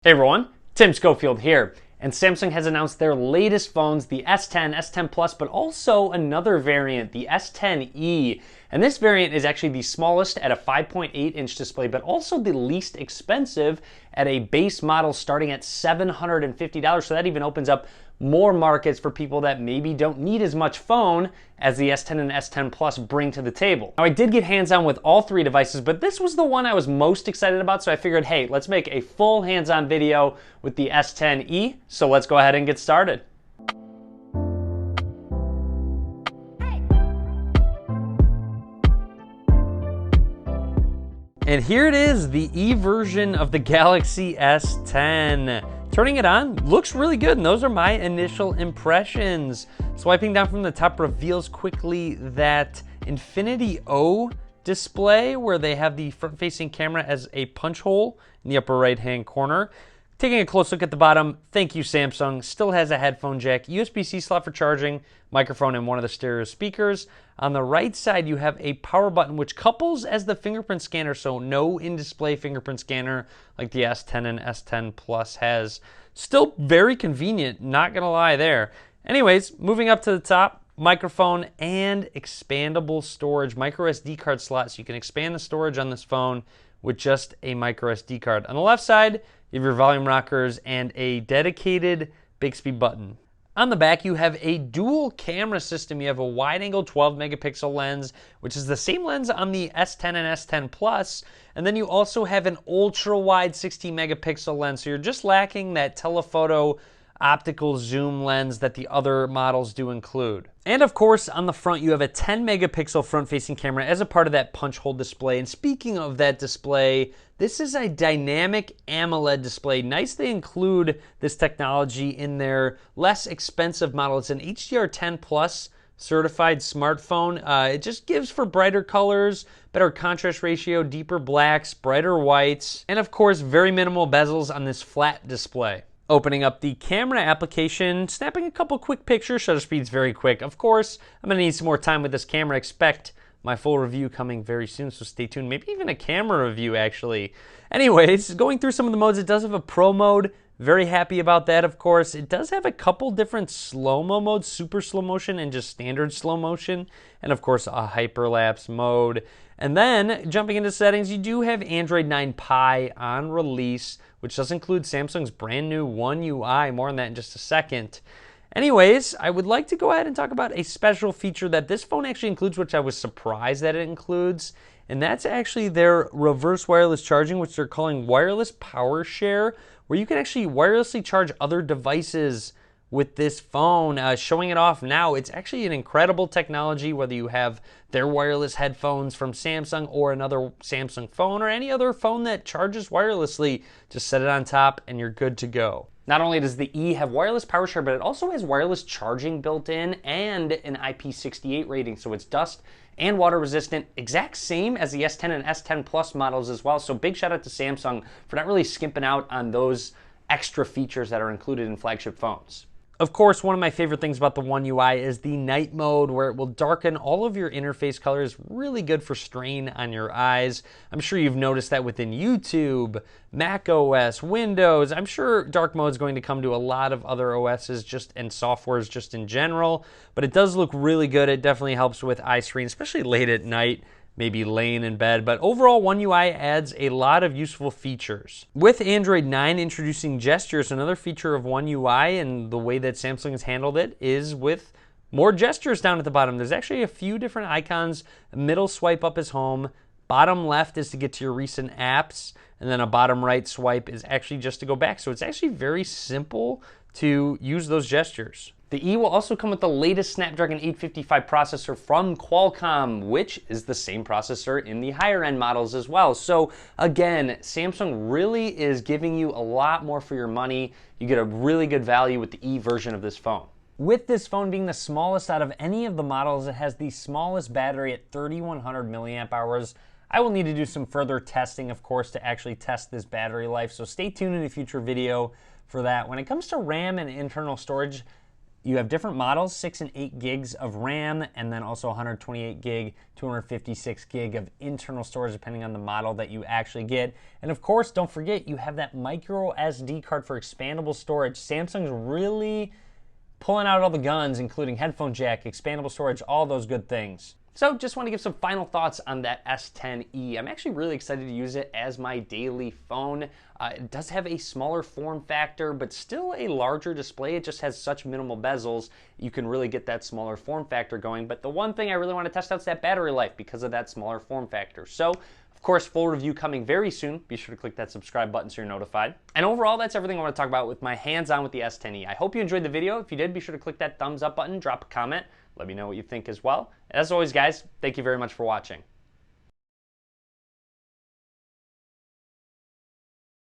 Hey everyone, Tim Schofield here, and Samsung has announced their latest phones, the S10, S10 Plus, but also another variant, the S10e. And this variant is actually the smallest at a 5.8-inch display, but also the least expensive at a base model starting at $750. So that even opens up more markets for people that maybe don't need as much phone as the S10 and S10 Plus bring to the table. Now, I did get hands-on with all three devices, but this was the one I was most excited about, so I figured, hey, let's make a full hands-on video with the S10e. So let's go ahead and get started. And here it is, the E version of the Galaxy S10. Turning it on, looks really good, and those are my initial impressions. Swiping down from the top reveals quickly that Infinity O display where they have the front-facing camera as a punch hole in the upper right-hand corner. Taking a close look at the bottom, thank you Samsung, still has a headphone jack, USB-C slot for charging, microphone, and one of the stereo speakers. On the right side, you have a power button which couples as the fingerprint scanner, so no in-display fingerprint scanner like the S10 and S10 Plus has. Still very convenient, not gonna lie there. Anyways, moving up to the top, microphone and expandable storage, micro SD card slot, so you can expand the storage on this phone with just a micro SD card. On the left side, you have your volume rockers and a dedicated Bixby button. On the back, you have a dual camera system. You have a wide-angle 12-megapixel lens, which is the same lens on the S10 and S10 Plus, and then you also have an ultra-wide 16-megapixel lens, so you're just lacking that telephoto optical zoom lens that the other models do include. And of course, on the front, you have a 10-megapixel front-facing camera as a part of that punch hole display. And speaking of that display, this is a dynamic AMOLED display. Nice they include this technology in their less expensive model. It's an HDR10 Plus certified smartphone. It just gives for brighter colors, better contrast ratio, deeper blacks, brighter whites, and of course, very minimal bezels on this flat display. Opening up the camera application, snapping a couple quick pictures, shutter speed's very quick. Of course, I'm gonna need some more time with this camera. Expect my full review coming very soon, so stay tuned. Maybe even a camera review, actually. Anyways, going through some of the modes, it does have a pro mode. Very happy about that, of course. It does have a couple different slow-mo modes, super slow motion and just standard slow motion, and of course a hyperlapse mode. And then, jumping into settings, you do have Android 9 Pie on release, which does include Samsung's brand new One UI. More on that in just a second. Anyways, I would like to go ahead and talk about a special feature that this phone actually includes, which I was surprised that it includes, and that's actually their reverse wireless charging, which they're calling wireless power share, where you can actually wirelessly charge other devices with this phone. Showing it off now, it's actually an incredible technology, whether you have their wireless headphones from Samsung or another Samsung phone or any other phone that charges wirelessly, just set it on top and you're good to go. Not only does the E have wireless power share, but it also has wireless charging built in and an IP68 rating, so it's dust and water resistant, exact same as the S10 and S10 Plus models as well. So big shout out to Samsung for not really skimping out on those extra features that are included in flagship phones. Of course, one of my favorite things about the One UI is the night mode, where it will darken all of your interface colors. Really good for strain on your eyes. I'm sure you've noticed that within YouTube, Mac OS, Windows. I'm sure dark mode is going to come to a lot of other OSs and softwares just in general, but it does look really good. It definitely helps with eye strain, especially late at night, maybe laying in bed. But overall, One UI adds a lot of useful features. With Android 9 introducing gestures, another feature of One UI and the way that Samsung has handled it is with more gestures down at the bottom. There's actually a few different icons. Middle swipe up is home. Bottom left is to get to your recent apps. And then a bottom right swipe is actually just to go back. So it's actually very simple to use those gestures. The E will also come with the latest Snapdragon 855 processor from Qualcomm, which is the same processor in the higher end models as well. So again, Samsung really is giving you a lot more for your money. You get a really good value with the E version of this phone. With this phone being the smallest out of any of the models, it has the smallest battery at 3,100 milliamp hours. I will need to do some further testing, of course, to actually test this battery life, so stay tuned in a future video for that. When it comes to RAM and internal storage, You have different models, 6 and 8 gigs of RAM, and then also 128 gig, 256 gig of internal storage, depending on the model that you actually get. And of course, don't forget, you have that micro SD card for expandable storage. Samsung's really pulling out all the guns, including headphone jack, expandable storage, all those good things. So just want to give some final thoughts on that S10e. I'm actually really excited to use it as my daily phone. It does have a smaller form factor, but still a larger display. It just has such minimal bezels. You can really get that smaller form factor going. But the one thing I really want to test out is that battery life because of that smaller form factor. So, of course, full review coming very soon. Be sure to click that subscribe button so you're notified. And overall, that's everything I want to talk about with my hands-on with the S10e. I hope you enjoyed the video. If you did, be sure to click that thumbs up button, drop a comment. Let me know what you think as well. As always, guys, thank you very much for watching.